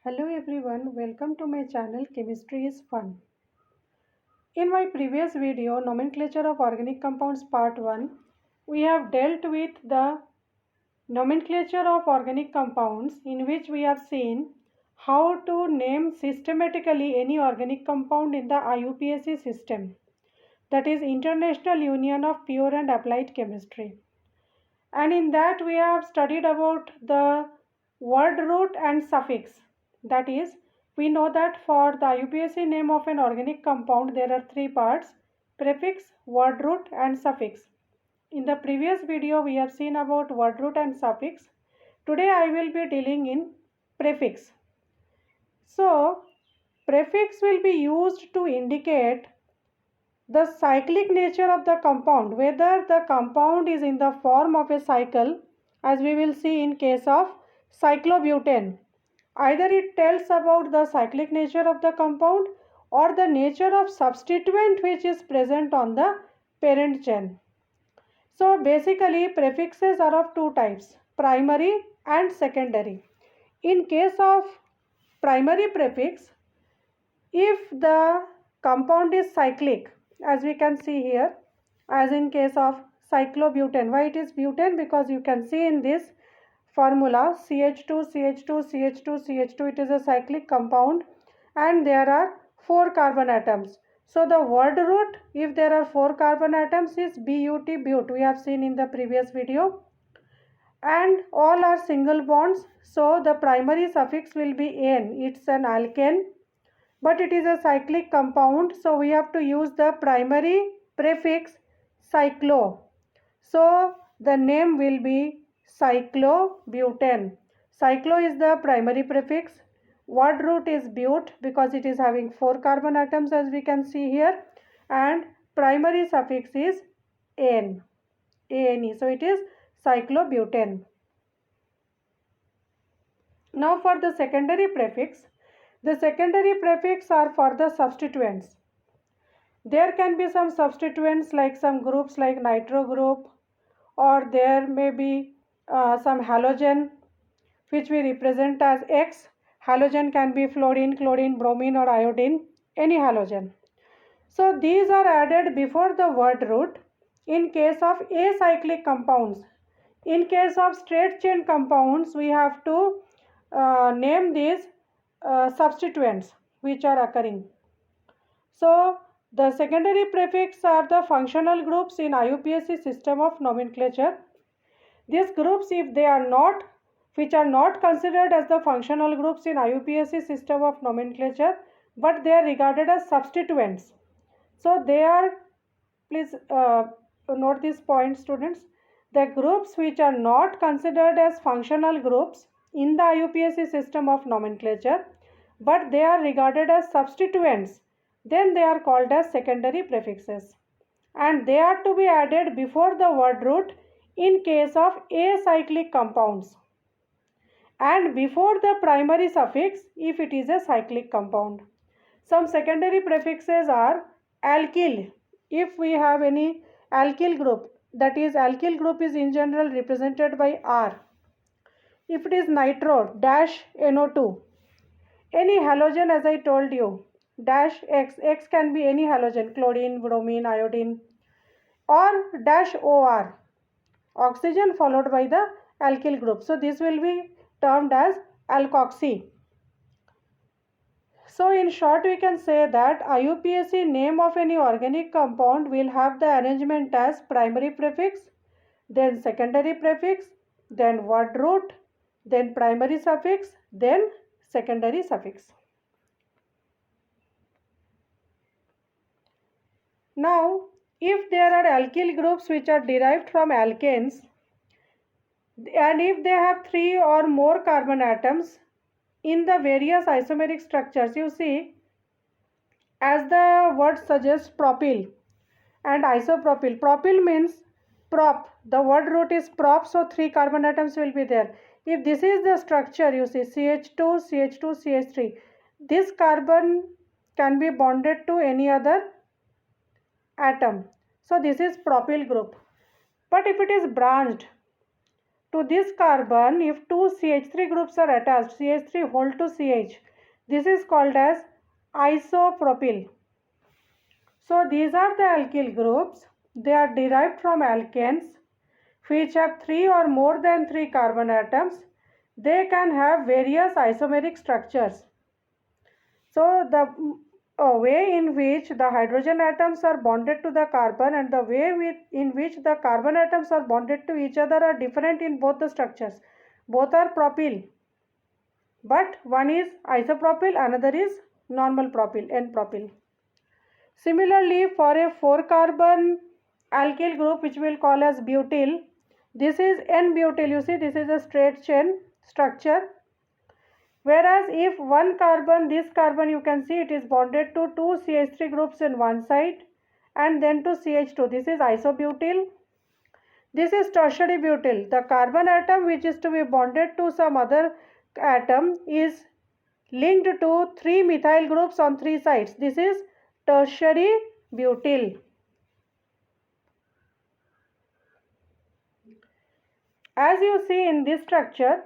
Hello everyone, welcome to my channel Chemistry is Fun. In my previous video, Nomenclature of Organic Compounds Part 1, we have dealt with the nomenclature of organic compounds, in which we have seen how to name systematically any organic compound in the IUPAC system, that is International Union of Pure and Applied Chemistry. And in that we have studied about the word root and suffix. That is, we know that for the IUPAC name of an organic compound there are three parts: prefix, word root and suffix. In the previous video we have seen about word root and suffix. Today I will be dealing in prefix. So prefix will be used to indicate the cyclic nature of the compound, whether the compound is in the form of a cycle, as we will see in case of cyclobutane. Either it tells about the cyclic nature of the compound or the nature of substituent which is present on the parent chain. So basically prefixes are of two types, primary and secondary. In case of primary prefix, if the compound is cyclic, as we can see here, as in case of cyclobutane. Why it is butane? Because you can see in this formula CH2, CH2, CH2, CH2, it is a cyclic compound and there are 4 carbon atoms. So the word root, if there are 4 carbon atoms, is BUT, but. We have seen in the previous video. And all are single bonds. So the primary suffix will be N. It's an alkane, but it is a cyclic compound, so we have to use the primary prefix cyclo. So the name will be cyclobutane. Cyclo is the primary prefix. Word root is but because it is having 4 carbon atoms, as we can see here, and primary suffix is N, ANE. So it is cyclobutane. Now for the secondary prefix, the secondary prefix are for the substituents. There can be some substituents like some groups like nitro group, or there may be some halogen which we represent as X. Halogen can be fluorine, chlorine, bromine or iodine, any halogen. So these are added before the word root in case of acyclic compounds. In case of straight chain compounds, we have to name these substituents which are occurring. So the secondary prefix are the functional groups in IUPAC system of nomenclature. These groups, if they are not, which are not considered as the functional groups in IUPAC system of nomenclature, but they are regarded as substituents. So they are, please note this point, students. The groups which are not considered as functional groups in the IUPAC system of nomenclature, but they are regarded as substituents, then they are called as secondary prefixes. And they are to be added before the word root in case of acyclic compounds, and before the primary suffix if it is a cyclic compound. Some secondary prefixes are alkyl. If we have any alkyl group, that is alkyl group is in general represented by R. If it is nitro, dash NO2. Any halogen, as I told you, dash X. X can be any halogen, chlorine, bromine, iodine, or dash OR, oxygen followed by the alkyl group. So this will be termed as alkoxy. So in short, we can say that IUPAC name of any organic compound will have the arrangement as primary prefix, then secondary prefix, then word root, then primary suffix, then secondary suffix. Now, if there are alkyl groups which are derived from alkanes, and if they have 3 or more carbon atoms in the various isomeric structures, you see, as the word suggests, propyl and isopropyl. Propyl means prop. The word root is prop, so 3 carbon atoms will be there. If this is the structure, you see CH2, CH2, CH3. This carbon can be bonded to any other atom. So this is propyl group. But if it is branched, to this carbon, if two CH3 groups are attached, CH3 hold to CH, this is called as isopropyl. So these are the alkyl groups. They are derived from alkanes which have 3 or more than 3 carbon atoms. They can have various isomeric structures. So the way in which the hydrogen atoms are bonded to the carbon and the way in which the carbon atoms are bonded to each other are different in both the structures. Both are propyl, but one is isopropyl, another is normal propyl, N-propyl. Similarly, for a 4-carbon alkyl group which we will call as butyl, this is N-butyl. You see, this is a straight chain structure. Whereas if one carbon, this carbon you can see it is bonded to two CH3 groups in one side and then to CH2. This is isobutyl. This is tertiary butyl. The carbon atom which is to be bonded to some other atom is linked to 3 methyl groups on 3 sides. This is tertiary butyl. As you see in this structure,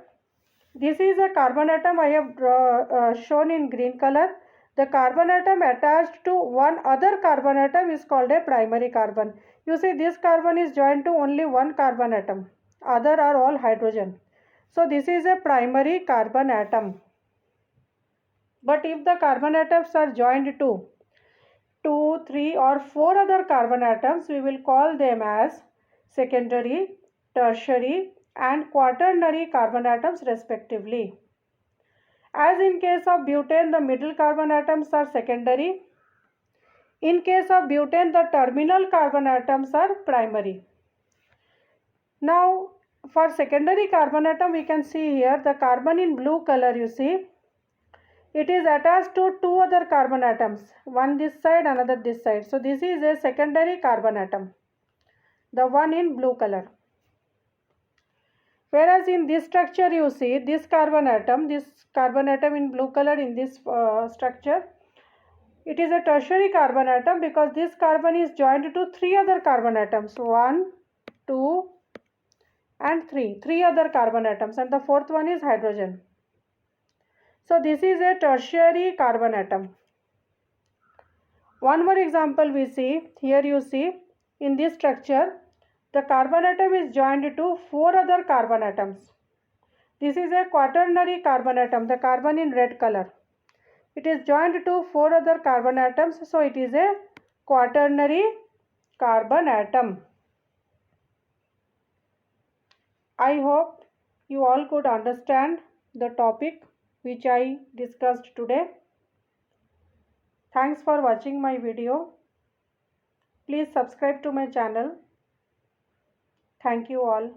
this is a carbon atom I have shown in green color. The carbon atom attached to one other carbon atom is called a primary carbon. You see, this carbon is joined to only one carbon atom. Other are all hydrogen. So this is a primary carbon atom. But if the carbon atoms are joined to 2, 3 or 4 other carbon atoms, we will call them as secondary, tertiary and quaternary carbon atoms respectively. As in case of butane, the middle carbon atoms are secondary. In case of butane, the terminal carbon atoms are primary. Now, for secondary carbon atom, we can see here the carbon in blue color, you see. It is attached to 2 other carbon atoms, one this side, another this side. So this is a secondary carbon atom, the one in blue color. Whereas in this structure you see this carbon atom in blue color in this structure, it is a tertiary carbon atom because this carbon is joined to 3 other carbon atoms, 1, 2 and 3. 3 other carbon atoms and the 4th one is hydrogen. So this is a tertiary carbon atom. One more example we see, here you see in this structure the carbon atom is joined to 4 other carbon atoms. This is a quaternary carbon atom, the carbon in red color. It is joined to 4 other carbon atoms, so it is a quaternary carbon atom. I hope you all could understand the topic which I discussed today. Thanks for watching my video. Please subscribe to my channel. Thank you all.